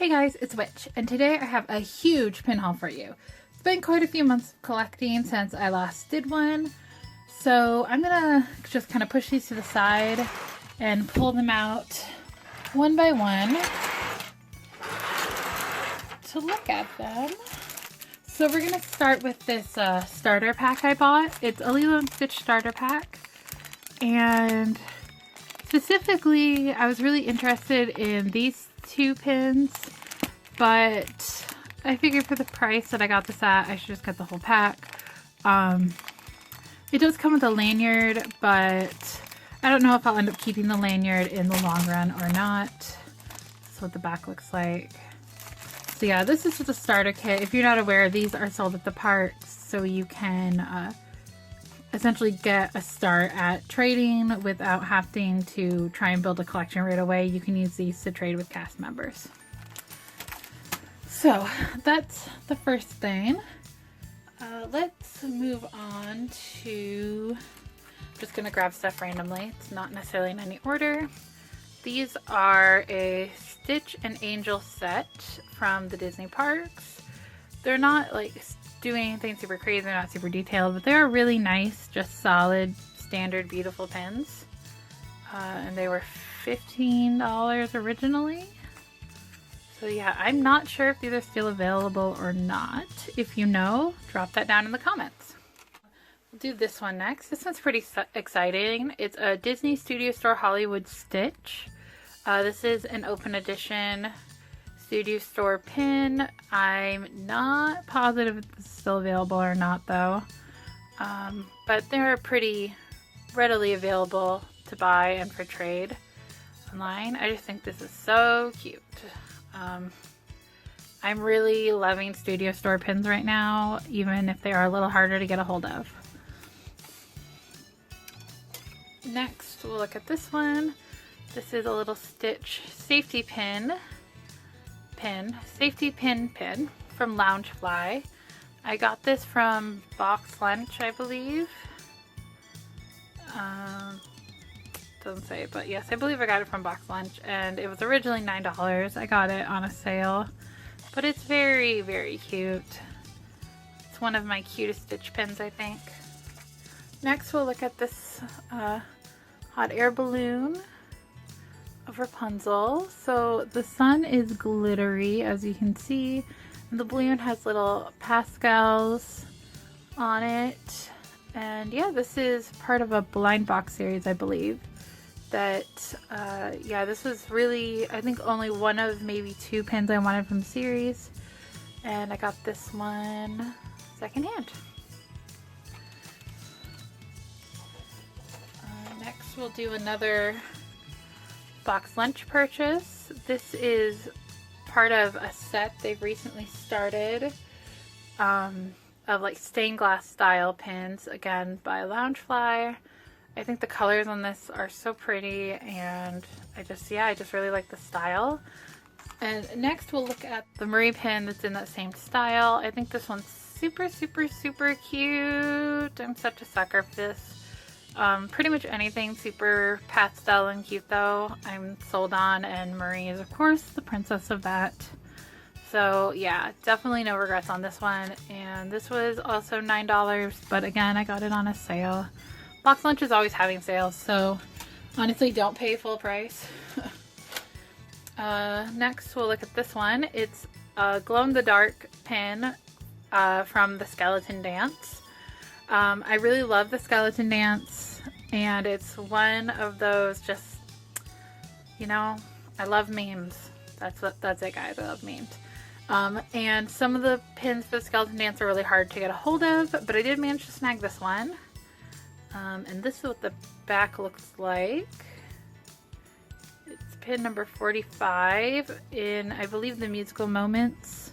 Hey guys, it's Witch, and today I have a huge pin haul for you. It's been quite a few months of collecting since I last did one, so I'm gonna just kind of push these to the side and pull them out one by one to look at them. So we're gonna start with this starter pack I bought. It's a Lilo & Stitch starter pack, and specifically I was really interested in these two pins, but I figured for the price that I got this at, I should just get the whole pack. It does come with a lanyard, but I don't know if I'll end up keeping the lanyard in the long run or not. This is what the back looks like. So yeah, this is just a starter kit. If you're not aware, these are sold at the parks, so you can essentially get a start at trading without having to try and build a collection right away. You can use these to trade with cast members. So that's the first thing. Let's move on to, I'm just gonna grab stuff randomly. It's not necessarily in any order. These are a Stitch and Angel set from the Disney parks. They're not like doing anything super crazy, they're not super detailed, but they're really nice, just solid, standard, beautiful pins. And they were $15 originally. So yeah, I'm not sure if these are still available or not. If you know, drop that down in the comments. We'll do this one next. This one's pretty exciting. It's a Disney Studio Store Hollywood Stitch. This is an open edition Studio Store pin. I'm not positive if this is still available or not though. But they're pretty readily available to buy and for trade online. I just think this is so cute. I'm really loving Studio Store pins right now, even if they are a little harder to get a hold of. Next, we'll look at this one. This is a little Stitch safety pin from Loungefly. I got this from Box Lunch, I believe. Doesn't say, but yes, I believe I got it from Box Lunch, and it was originally $9. I got it on a sale, but it's very, very cute. It's one of my cutest Stitch pins, I think. Next, we'll look at this hot air balloon of Rapunzel. So the sun is glittery, as you can see, and the balloon has little pastels on it. And yeah, this is part of a blind box series, I believe. That yeah, this was really, I think, only one of maybe two pins I wanted from the series, and I got this one secondhand. Next, we'll do another Box Lunch purchase. This is part of a set they've recently started of like stained glass style pins, again by Loungefly. I think the colors on this are so pretty, and I just really like the style. And next we'll look at the Marie pin that's in that same style. I think this one's super, super, super cute. I'm such a sucker for this. Pretty much anything super pastel and cute though, I'm sold on, and Marie is of course the princess of that. So yeah, definitely no regrets on this one. And this was also $9, but again, I got it on a sale. Box Lunch is always having sales, so honestly don't pay full price. Next we'll look at this one. It's a glow-in-the-dark pin from the Skeleton Dance. I really love the Skeleton Dance, and it's one of those just, you know, I love memes. That's it guys, I love memes. And some of the pins for the Skeleton Dance are really hard to get a hold of, but I did manage to snag this one. And this is what the back looks like. It's pin number 45 in, I believe, the Musical Moments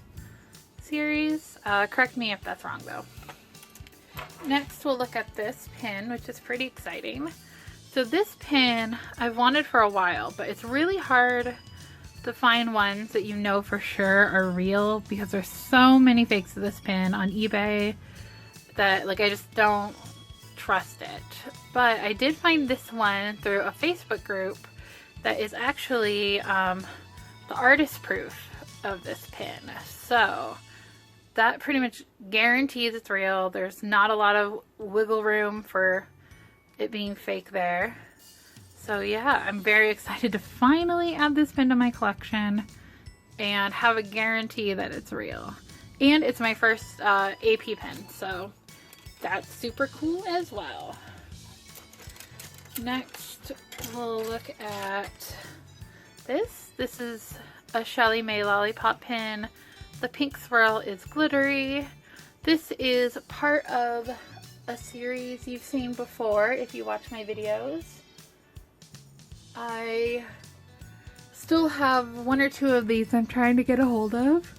series. Correct me if that's wrong though. Next we'll look at this pin, which is pretty exciting. So this pin I've wanted for a while, but it's really hard to find ones that you know for sure are real, because there's so many fakes of this pin on eBay that like I just don't trust it. But I did find this one through a Facebook group that is actually the artist proof of this pin. So that pretty much guarantees it's real. There's not a lot of wiggle room for it being fake there. So yeah, I'm very excited to finally add this pin to my collection and have a guarantee that it's real. And it's my first AP pin, so that's super cool as well. Next, we'll look at this. This is a Shelly May Lollipop pin. The pink swirl is glittery. This is part of a series you've seen before if you watch my videos. I still have one or two of these I'm trying to get a hold of.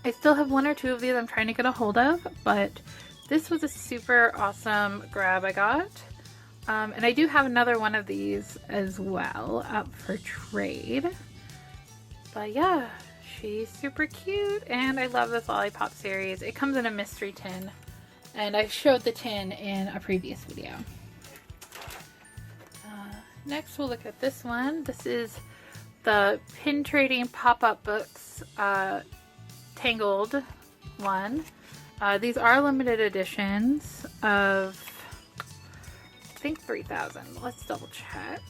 I still have one or two of these I'm trying to get a hold of, but this was a super awesome grab I got. And I do have another one of these as well up for trade. But yeah, she's super cute and I love this Lollipop series. It comes in a mystery tin and I showed the tin in a previous video. Next we'll look at this one. This is the Pin Trading Pop-Up Books Tangled one. These are limited editions of, I think 3,000. Let's double check.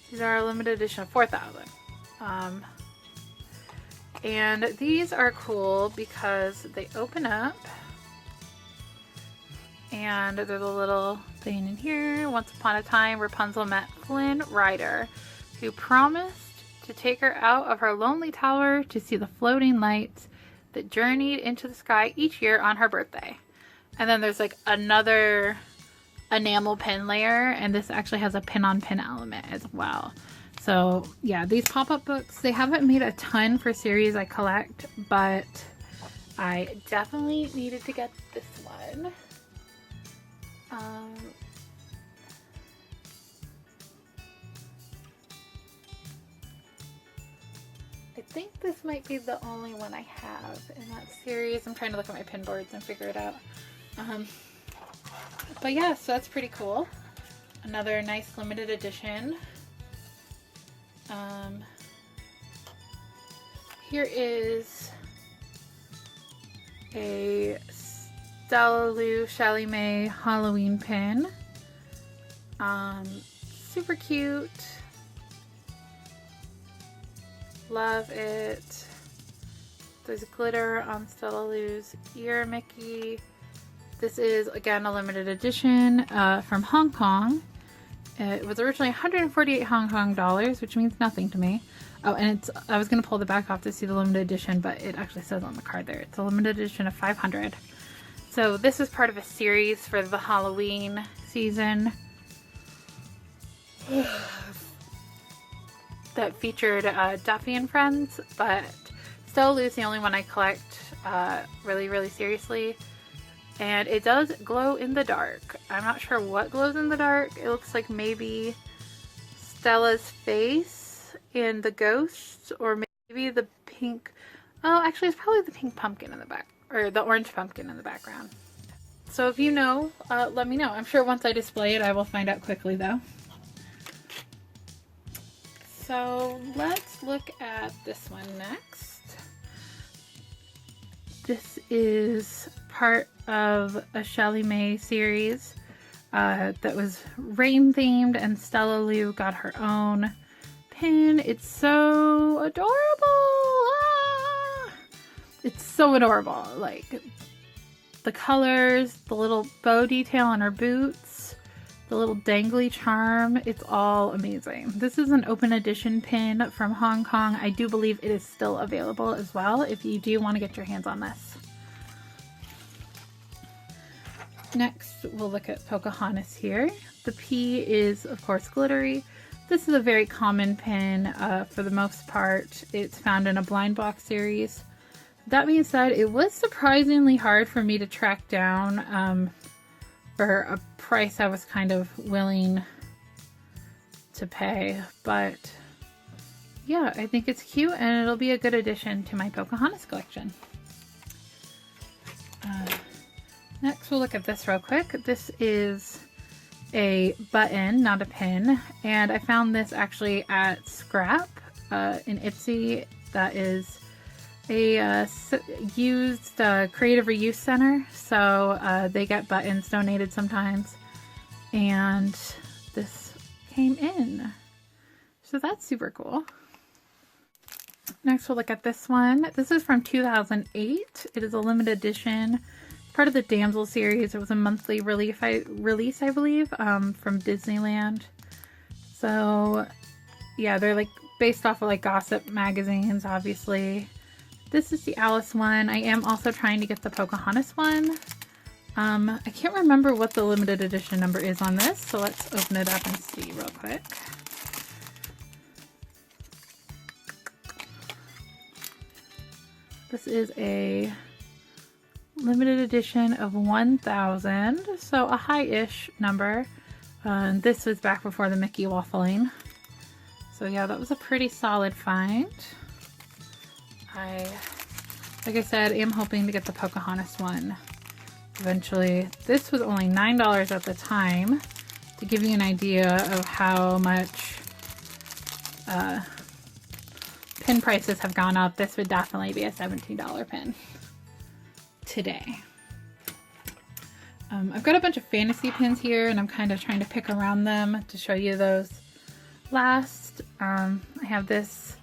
These are a limited edition of 4,000. And these are cool because they open up and there's a little thing in here. Once upon a time, Rapunzel met Flynn Rider, who promised to take her out of her lonely tower to see the floating lights that journeyed into the sky each year on her birthday. And then there's like another enamel pin layer, and this actually has a pin-on-pin element as well. So yeah, these pop-up books, they haven't made a ton for series I collect, but I definitely needed to get this one. I think this might be the only one I have in that series. I'm trying to look at my pin boards and figure it out. But yeah, so that's pretty cool. Another nice limited edition. Here is a Stella Lou Shelly May Halloween pin. Super cute. Love it. There's glitter on Stella Lou's ear Mickey. This is again a limited edition from Hong Kong. It was originally 148 Hong Kong dollars, which means nothing to me. Oh, and it's, I was going to pull the back off to see the limited edition, but it actually says on the card there. It's a limited edition of 500. So this is part of a series for the Halloween season that featured Duffy and Friends, but Stella Lou's the only one I collect really seriously. And it does glow in the dark. I'm not sure what glows in the dark. It looks like maybe Stella's face and the ghost, or maybe the pink. Oh, actually, it's probably the pink pumpkin in the back, or the orange pumpkin in the background. So if you know, let me know. I'm sure once I display it, I will find out quickly, though. So let's look at this one next. This is part of a Shelly May series that was rain themed, and Stella Lou got her own pin. It's so adorable. Ah! It's so adorable. Like the colors, the little bow detail on her boots, the little dangly charm. It's all amazing. This is an open edition pin from Hong Kong. I do believe it is still available as well if you do want to get your hands on this. Next, we'll look at Pocahontas here. The P is, of course, glittery. This is a very common pin for the most part. It's found in a blind box series. That being said, it was surprisingly hard for me to track down for a price I was kind of willing to pay. But yeah, I think it's cute and it'll be a good addition to my Pocahontas collection. Next, we'll look at this real quick. This is a button, not a pin, and I found this actually at Scrap in Ipsy. That is a used creative reuse center, so they get buttons donated sometimes, and this came in, so that's super cool. Next we'll look at this one. This is from 2008. It is a limited edition, part of the Damsel series. It was a monthly release, I believe, from Disneyland. So yeah, they're like based off of like gossip magazines, obviously. This is the Alice one. I am also trying to get the Pocahontas one. I can't remember what the limited edition number is on this, so let's open it up and see real quick. This is a limited edition of 1,000, so a high-ish number. This was back before the Mickey waffling. So yeah, that was a pretty solid find. Like I said, am hoping to get the Pocahontas one eventually. This was only $9 at the time. To give you an idea of how much pin prices have gone up, this would definitely be a $17 pin today. I've got a bunch of fantasy pins here, and I'm kind of trying to pick around them to show you those last. I have this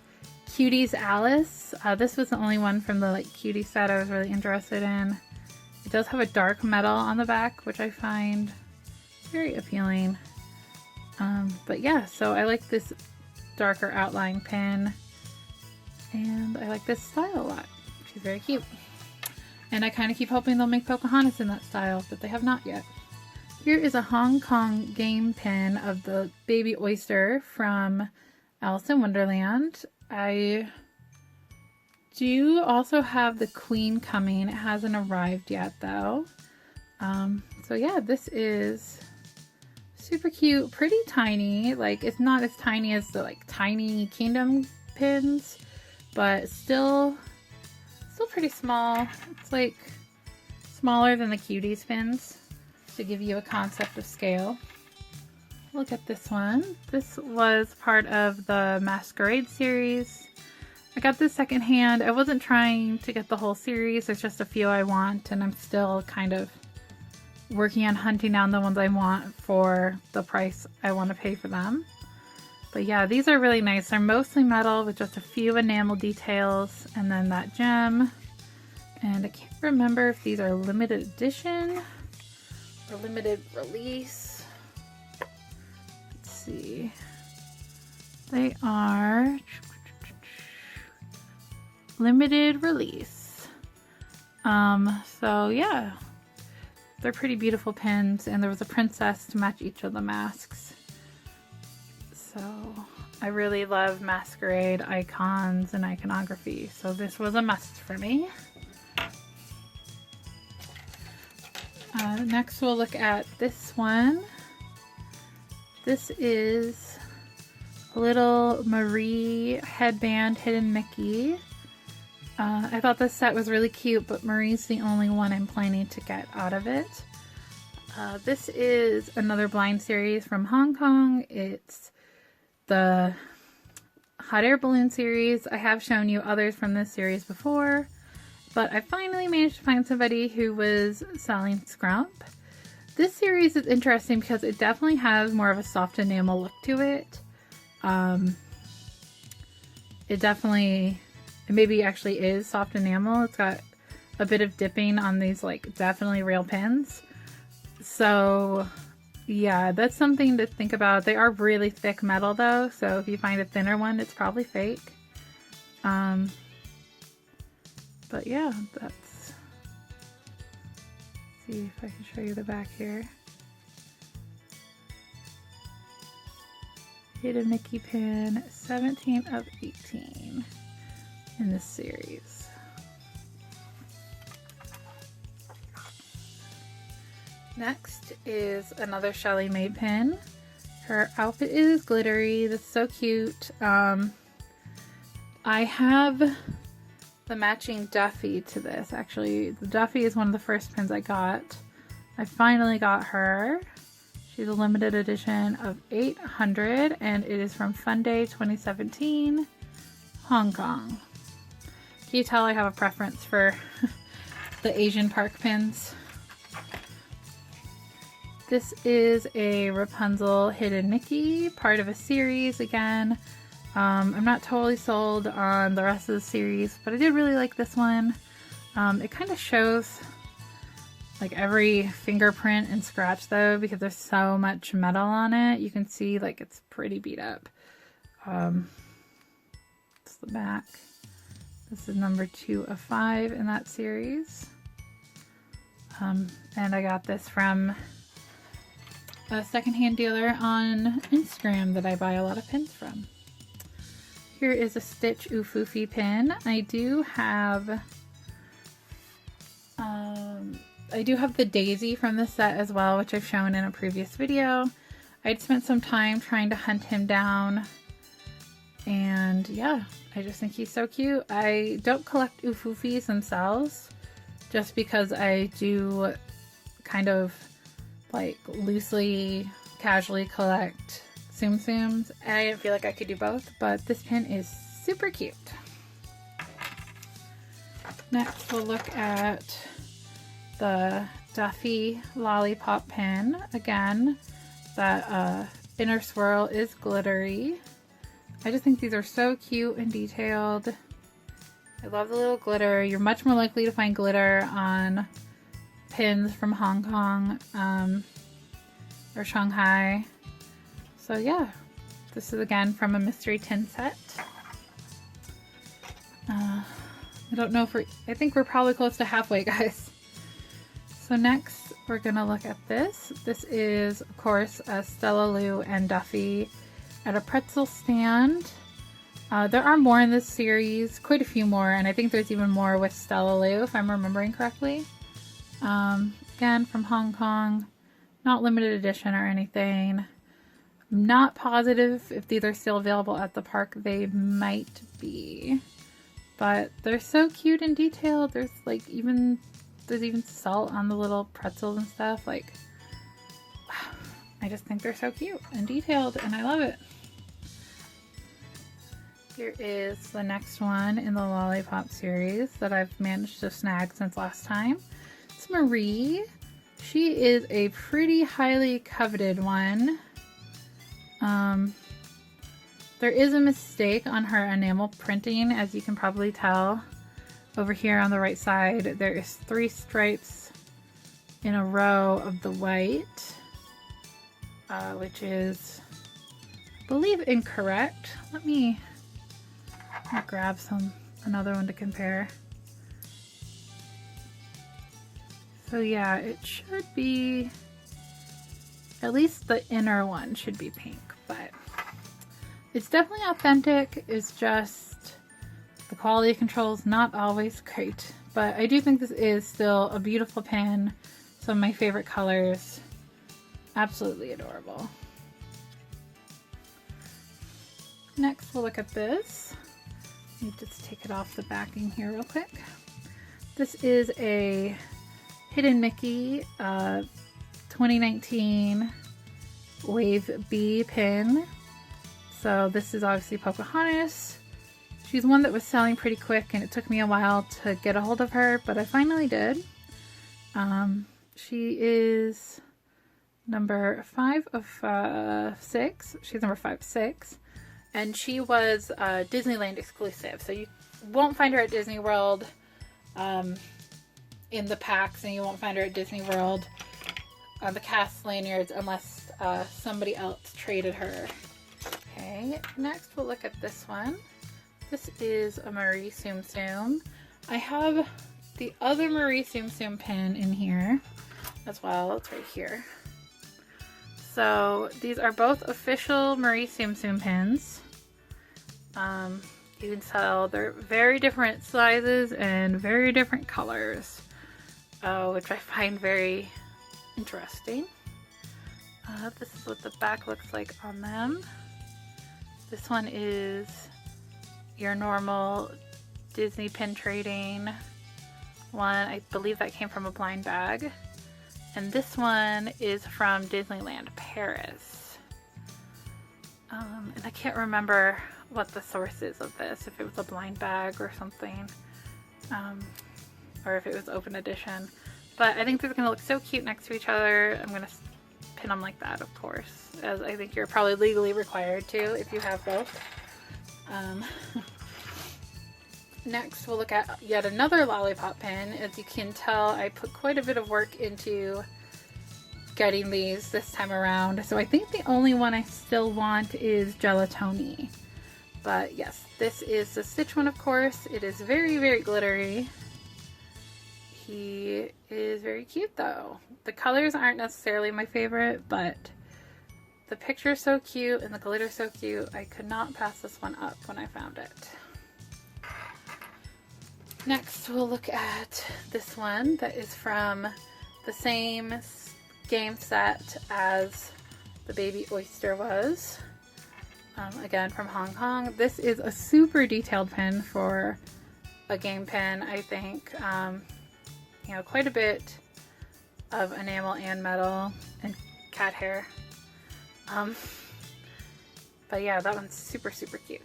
Cuties Alice. This was the only one from the like cutie set I was really interested in. It does have a dark metal on the back, which I find very appealing. But yeah, so I like this darker outline pin, and I like this style a lot. She's very cute. And I kind of keep hoping they'll make Pocahontas in that style, but they have not yet. Here is a Hong Kong game pin of the Baby Oyster from Alice in Wonderland. I do also have the Queen coming. It hasn't arrived yet though. So yeah, this is super cute, pretty tiny. Like, it's not as tiny as the like Tiny Kingdom pins, but still pretty small. It's like smaller than the Cuties pins, to give you a concept of scale. Look at this one. This was part of the Masquerade series. I got this secondhand. I wasn't trying to get the whole series. There's just a few I want, and I'm still kind of working on hunting down the ones I want for the price I want to pay for them. But yeah, these are really nice. They're mostly metal with just a few enamel details, and then that gem. And I can't remember if these are limited edition or limited release. Let's see. They are limited release. So yeah, they're pretty beautiful pins, and there was a princess to match each of the masks. So I really love Masquerade icons and iconography, so this was a must for me. Next we'll look at this one. This is a little Marie headband Hidden Mickey. I thought this set was really cute, but Marie's the only one I'm planning to get out of it. This is another blind series from Hong Kong. It's the Hot Air Balloon series. I have shown you others from this series before, but I finally managed to find somebody who was selling Scrump. This series is interesting because it definitely has more of a soft enamel look to it. It maybe actually is soft enamel. It's got a bit of dipping on these like definitely real pins. So yeah, that's something to think about. They are really thick metal though, so if you find a thinner one, it's probably fake. But yeah, let's see if I can show you the back here. Hidden Mickey pin, 17 of 18 in this series. Next is another Shelly Mae pin. Her outfit is glittery. That's so cute. I have the matching Duffy to this. Actually, the Duffy is one of the first pins I got. I finally got her. She's a limited edition of 800 and it is from Fun Day 2017, Hong Kong. Can you tell I have a preference for the Asian park pins? This is a Rapunzel Hidden Mickey, part of a series again. I'm not totally sold on the rest of the series, but I did really like this one. It kind of shows like every fingerprint and scratch though, because there's so much metal on it. You can see like it's pretty beat up. It's the back. This is number 2 of 5 in that series. And I got this from a secondhand dealer on Instagram that I buy a lot of pins from. Here is a Stitch Oofoofy pin. I do have the Daisy from this set as well, which I've shown in a previous video. I'd spent some time trying to hunt him down, and yeah, I just think he's so cute. I don't collect Oofoofys themselves, just because I do kind of like loosely, casually collect Tsum Tsums, and I didn't feel like I could do both, but this pin is super cute. Next we'll look at the Duffy Lollipop pin. Again, that inner swirl is glittery. I just think these are so cute and detailed. I love the little glitter. You're much more likely to find glitter on pins from Hong Kong or Shanghai. So yeah, this is again from a mystery tin set. I don't know if I think we're probably close to halfway, guys. So next we're gonna look at this. This is of course Stella Lou and Duffy at a pretzel stand. There are more in this series, quite a few more, and I think there's even more with Stella Lou if I'm remembering correctly. Again from Hong Kong, not limited edition or anything. I'm not positive if these are still available at the park. They might be, but they're so cute and detailed. There's even salt on the little pretzels and stuff. Like, wow, I just think they're so cute and detailed, and I love it. Here is the next one in the Lollipop series that I've managed to snag since last time. It's Marie. She is a pretty highly coveted one. There is a mistake on her enamel printing, as you can probably tell. Over here on the right side, there is 3 stripes in a row of the white, which is, I believe, incorrect. Let me grab another one to compare. So yeah, it should be, at least the inner one should be pink, but it's definitely authentic. It's just the quality control is not always great, but I do think this is still a beautiful pin. Some of my favorite colors. Absolutely adorable. Next we'll look at this. Let me just take it off the backing here real quick. This is a Hidden Mickey 2019 Wave B pin. So this is obviously Pocahontas. She's one that was selling pretty quick, and it took me a while to get a hold of her, but I finally did. She is number 5 of 6. She's number 5 of 6. And she was Disneyland exclusive. So you won't find her at Disney World in the packs, and you won't find her at Disney World on the cast lanyards unless somebody else traded her. Okay, next we'll look at this one. This is a Marie Tsum Tsum. I have the other Marie Tsum Tsum pin in here as well. It's right here. So these are both official Marie Tsum Tsum pins. You can tell they're very different sizes and very different colors, which I find very interesting. This is what the back looks like on them. This one is your normal Disney pin trading one. I believe that came from a blind bag. And this one is from Disneyland Paris. And I can't remember what the source is of this, if it was a blind bag or something, or if it was open edition. But I think they're going to look so cute next to each other. I'm going to pin them like that, of course, as I think you're probably legally required to if you have both. Next, we'll look at yet another lollipop pin. As you can tell, I put quite a bit of work into getting these this time around. So I think the only one I still want is Gelatoni. But yes, this is the Stitch one, of course. It is very, very glittery. He is very cute though. The colors aren't necessarily my favorite, but the picture is so cute and the glitter is so cute. I could not pass this one up when I found it. Next, we'll look at this one that is from the same game set as the Baby Oyster was. Again, from Hong Kong. This is a super detailed pin for a game pin, I think. You know, quite a bit of enamel and metal and cat hair. But yeah, that one's super, super cute.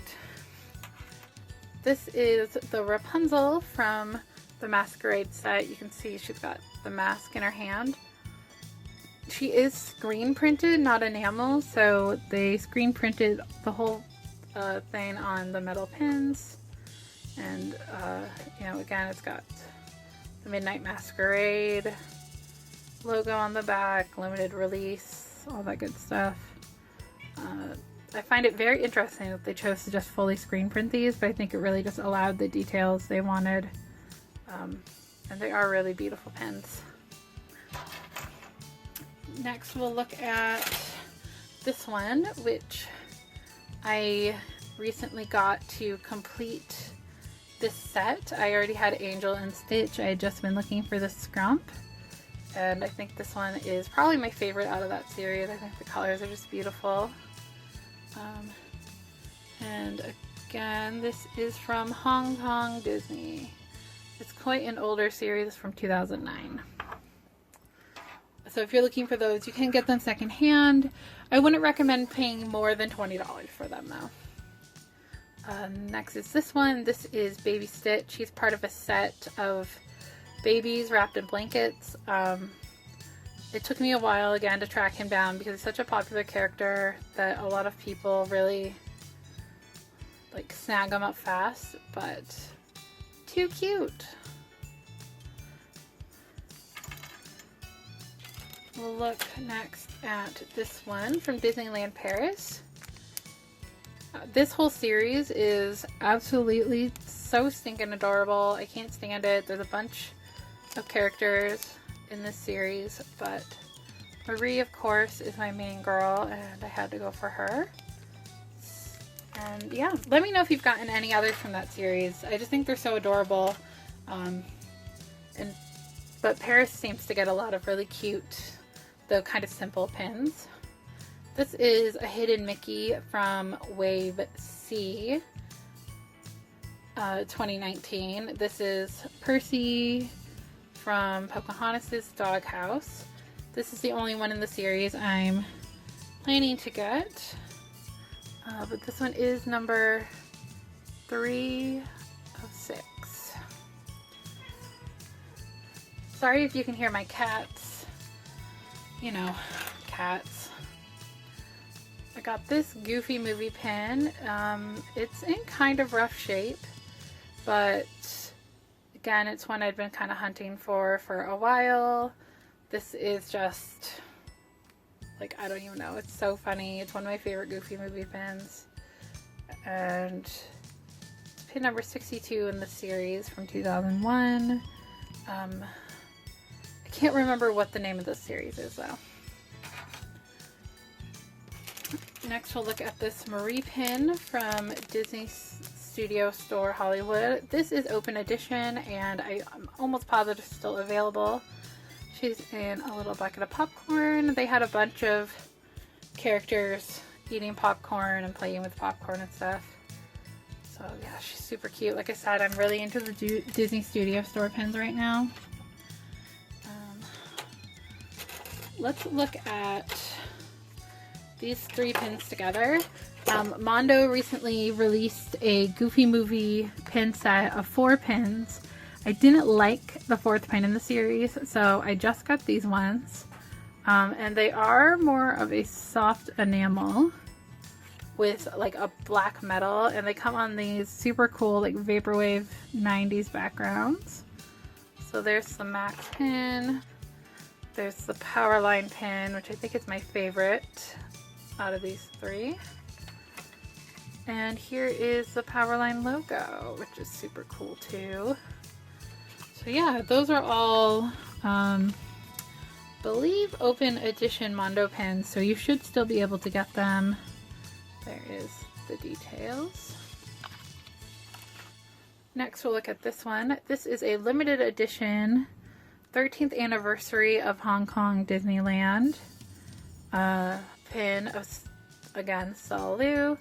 This is the Rapunzel from the Masquerade set. You can see she's got the mask in her hand. She is screen printed, not enamel, so they screen printed the whole thing on the metal pins. And, you know, again, it's got the Midnight Masquerade logo on the back, limited release, all that good stuff. I find it very interesting that they chose to just fully screen print these, but I think it really just allowed the details they wanted. And they are really beautiful pins. Next, we'll look at this one, which I recently got to complete this set. I already had Angel and Stitch. I had just been looking for the Scrump, and I think this one is probably my favorite out of that series. I think the colors are just beautiful. And again, this is from Hong Kong Disney. It's quite an older series from 2009. So if you're looking for those, you can get them secondhand. I wouldn't recommend paying more than $20 for them though. Next is this one. This is Baby Stitch. He's part of a set of babies wrapped in blankets. It took me a while again to track him down because he's such a popular character that a lot of people really like snag him up fast, but too cute. We'll look next at this one from Disneyland Paris. This whole series is absolutely so stinking adorable. I can't stand it. There's a bunch of characters in this series, but Marie, of course, is my main girl, and I had to go for her. And yeah, let me know if you've gotten any others from that series. I just think they're so adorable. But Paris seems to get a lot of really cute, though kind of simple pins. This is a hidden Mickey from Wave C 2019. This is Percy from Pocahontas' Doghouse. This is the only one in the series I'm planning to get. But this one is number 3 of 6. Sorry if you can hear my cats. You know, cats. I got this Goofy movie pin. It's in kind of rough shape, but again, it's one I'd been kind of hunting for a while. This is just, like, I don't even know. It's so funny. It's one of my favorite Goofy movie pins. And it's pin number 62 in the series from 2001. I can't remember what the name of this series is, though. Next, we'll look at this Marie pin from Disney Studio Store Hollywood. This is open edition, and I'm almost positive it's still available. She's in a little bucket of popcorn. They had a bunch of characters eating popcorn and playing with popcorn and stuff. So yeah, she's super cute. Like I said, I'm really into the Disney Studio Store pins right now. let's look at these 3 pins together. Mondo recently released a Goofy Movie pin set of 4 pins. I didn't like the 4th pin in the series, so I just got these ones. And they are more of a soft enamel with like a black metal, and they come on these super cool like vaporwave 90s backgrounds. So there's the Max pin, there's the Powerline pin, which I think is my favorite out of these 3. And here is the Powerline logo, which is super cool too. So yeah, those are all, believe open edition Mondo pins, so you should still be able to get them. There is the details. Next we'll look at this one. This is a limited edition 13th anniversary of Hong Kong Disneyland pin of, again, Salu.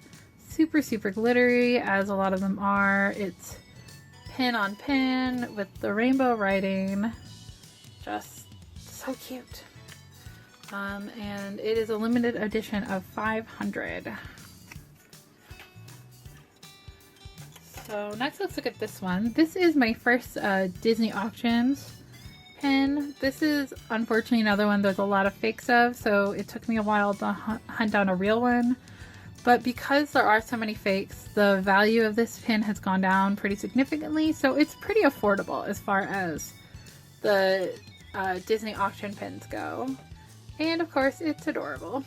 Super glittery, as a lot of them are. It's pin on pin with the rainbow writing. Just so cute. And it is a limited edition of 500. So next let's look at this one. This is my first Disney Auctions pin. This is unfortunately another one there's a lot of fakes of, so it took me a while to hunt down a real one. But because there are so many fakes, the value of this pin has gone down pretty significantly, so it's pretty affordable as far as the Disney auction pins go. And of course, it's adorable.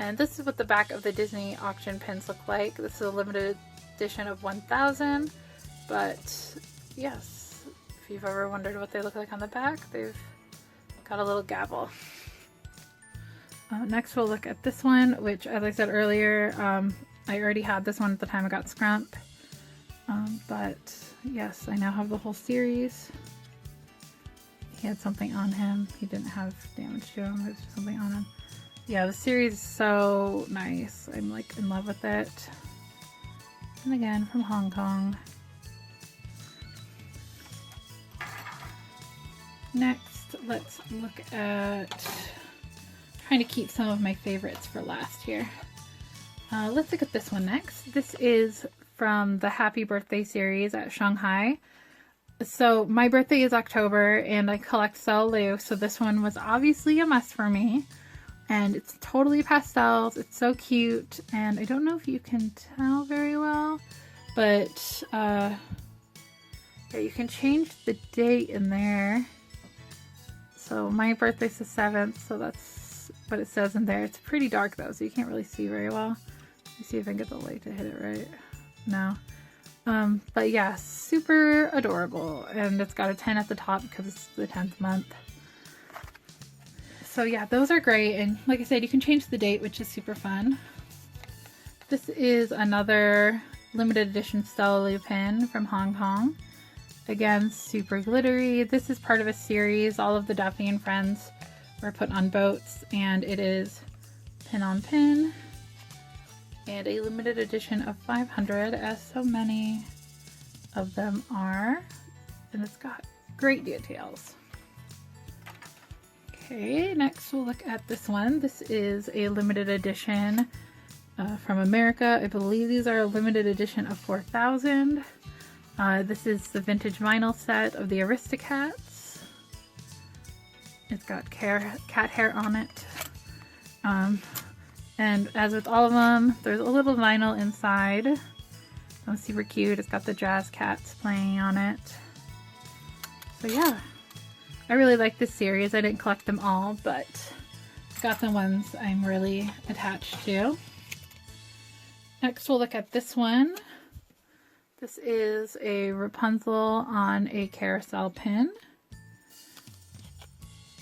And this is what the back of the Disney auction pins look like. This is a limited edition of 1000, but yes, if you've ever wondered what they look like on the back, they've got a little gavel. Next we'll look at this one, which, as I said earlier, I already had this one at the time I got Scrump. But yes, I now have the whole series. He had something on him. He didn't have damage to him. There's just something on him. Yeah, the series is so nice. I'm like in love with it. And again, from Hong Kong. Next, let's look at... trying to keep some of my favorites for last here. Let's look at this one next. This is from the Happy Birthday series at Shanghai. So my birthday is October and I collect Salu, so this one was obviously a must for me. And it's totally pastels. It's so cute, and I don't know if you can tell very well, but yeah, you can change the date in there. So my birthday's the 7th, so that's what it says in there. It's pretty dark though, so you can't really see very well. Let me see if I can get the light to hit it right. No. But yeah, super adorable, and it's got a 10 at the top because it's the 10th month. So yeah, those are great, and like I said, you can change the date, which is super fun. This is another limited edition Stella pin from Hong Kong. Again, super glittery. This is part of a series. All of the Daphne and Friends were put on boats, and it is pin on pin. And a limited edition of 500, as so many of them are. And it's got great details. Okay, next we'll look at this one. This is a limited edition from America. I believe these are a limited edition of 4,000. This is the vintage vinyl set of the Aristocats. It's got cat hair on it. And as with all of them, there's a little vinyl inside. That's super cute. It's got the jazz cats playing on it. So yeah, I really like this series. I didn't collect them all, but it's got the ones I'm really attached to. Next we'll look at this one. This is a Rapunzel on a carousel pin.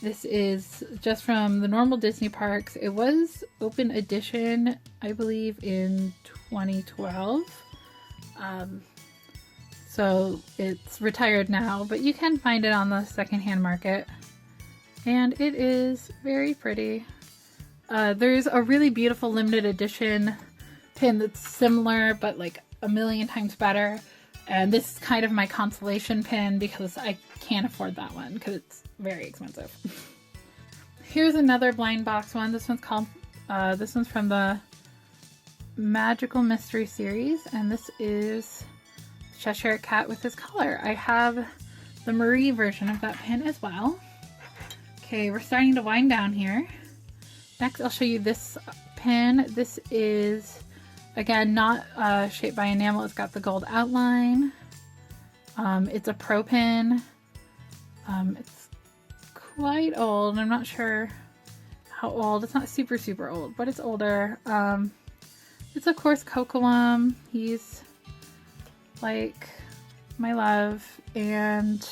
This is just from the normal Disney parks. It was open edition, I believe, in 2012. So it's retired now, but you can find it on the secondhand market. And it is very pretty. There's a really beautiful limited edition pin that's similar, but like a million times better. And this is kind of my consolation pin because I can't afford that one because it's very expensive. here's another blind box one. This one's called, this one's from the Magical Mystery series, and this is Cheshire Cat with his collar. I have the Marie version of that pin as well. Okay, we're starting to wind down here. Next, I'll show you this pin. This is, again, not shaped by enamel. It's got the gold outline. It's a pro pin. It's quite old. I'm not sure how old. It's not super, super old, but it's older. It's, of course, Cocoam. He's like my love and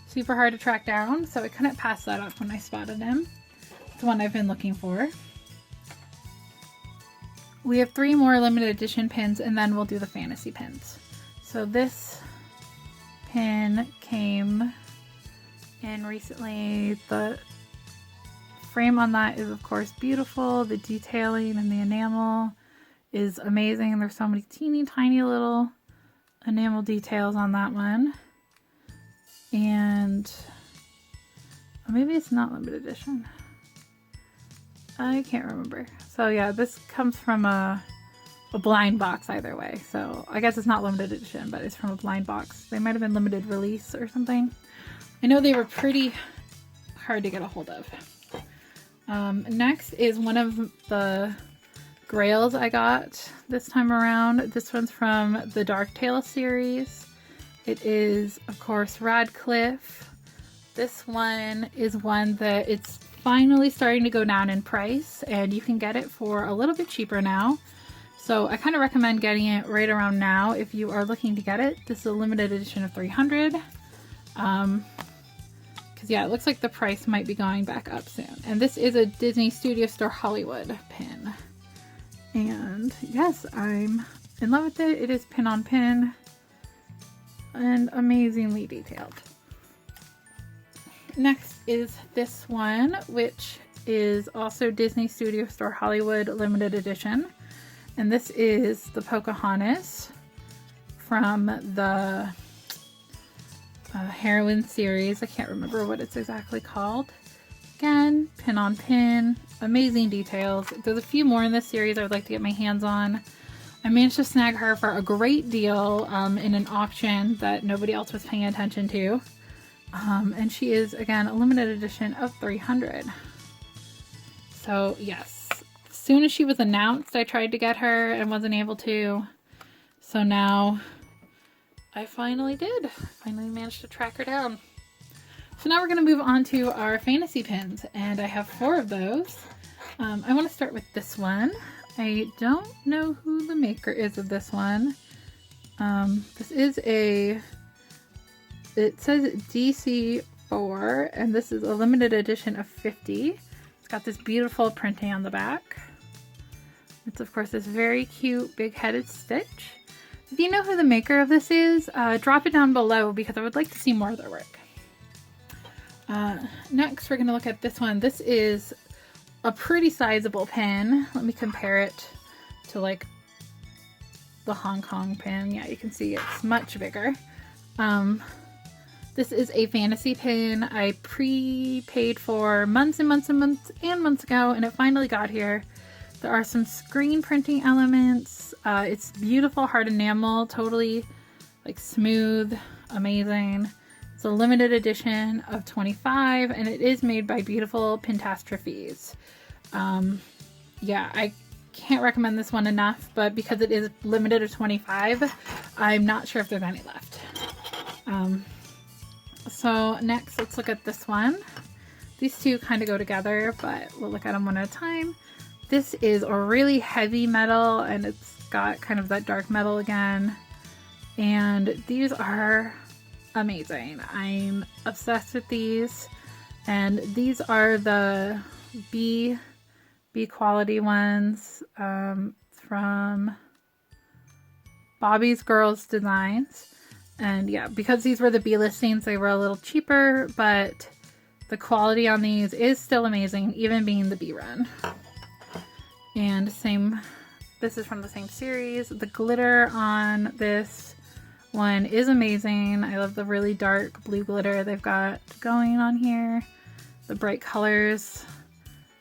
super hard to track down, so I couldn't pass that up when I spotted him. It's the one I've been looking for. We have 3 more limited edition pins, and then we'll do the fantasy pins. So this pin came in recently. The frame on that is, of course, beautiful. The detailing and the enamel is amazing. There's so many teeny tiny little enamel details on that one. And maybe it's not limited edition. I can't remember. So yeah, this comes from a blind box either way. So I guess it's not limited edition, but it's from a blind box. They might have been limited release or something. I know they were pretty hard to get a hold of. Next is one of the grails I got this time around. This one's from the Darktale series. It is, of course, Radcliffe. This one is one that it's finally starting to go down in price, and you can get it for a little bit cheaper now. So I kind of recommend getting it right around now if you are looking to get it. This is a limited edition of 300. Because yeah, it looks like the price might be going back up soon. And this is a Disney Studio Store Hollywood pin. And yes, I'm in love with it. It is pin on pin and amazingly detailed. Next is this one, which is also Disney Studio Store Hollywood limited edition. And this is the Pocahontas from the Heroine series. I can't remember what it's exactly called. Again, pin on pin, amazing details. There's a few more in this series I would like to get my hands on. I managed to snag her for a great deal in an auction that nobody else was paying attention to. And she is, again, a limited edition of 300. So yes, as soon as she was announced, I tried to get her and wasn't able to. So now I finally did. Finally managed to track her down. So now we're going to move on to our fantasy pins, and I have 4 of those. I want to start with this one. I don't know who the maker is of this one. This is it says DC4, and this is a limited edition of 50. It's got this beautiful printing on the back. It's, of course, this very cute big-headed Stitch. If you know who the maker of this is, drop it down below because I would like to see more of their work. Next, we're going to look at this one. This is a pretty sizable pin. Let me compare it to like the Hong Kong pin. Yeah, you can see it's much bigger. This is a fantasy pin I prepaid for months and months and months and months ago, and it finally got here. There are some screen printing elements. It's beautiful hard enamel, totally like smooth, amazing. It's a limited edition of 25, and it is made by Beautiful Pentastrophes. Yeah, I can't recommend this one enough, but because it is limited of 25, I'm not sure if there's any left. So next, let's look at this one. These two kind of go together, but we'll look at them one at a time. This is a really heavy metal, and it's got kind of that dark metal again. And these are amazing. I'm obsessed with these. And these are the B quality ones from Bobby's Girls Designs. And yeah, because these were the B listings, they were a little cheaper, but the quality on these is still amazing, even being the B run. And this is from the same series. The glitter on this one is amazing. I love the really dark blue glitter they've got going on here. the bright colors,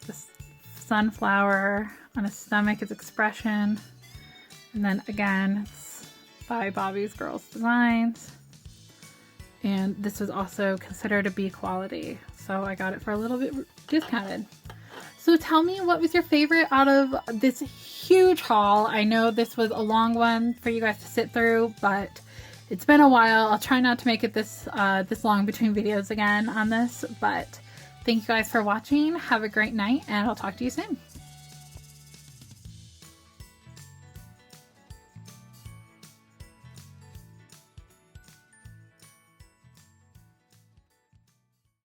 this sunflower on his stomach is Expression. And then again, it's by Bobbi's Girls Designs. And this was also considered a B quality, so I got it for a little bit discounted. So tell me, what was your favorite out of this huge haul? I know this was a long one for you guys to sit through, but it's been a while. I'll try not to make it this long between videos again on this, but thank you guys for watching. Have a great night, and I'll talk to you soon.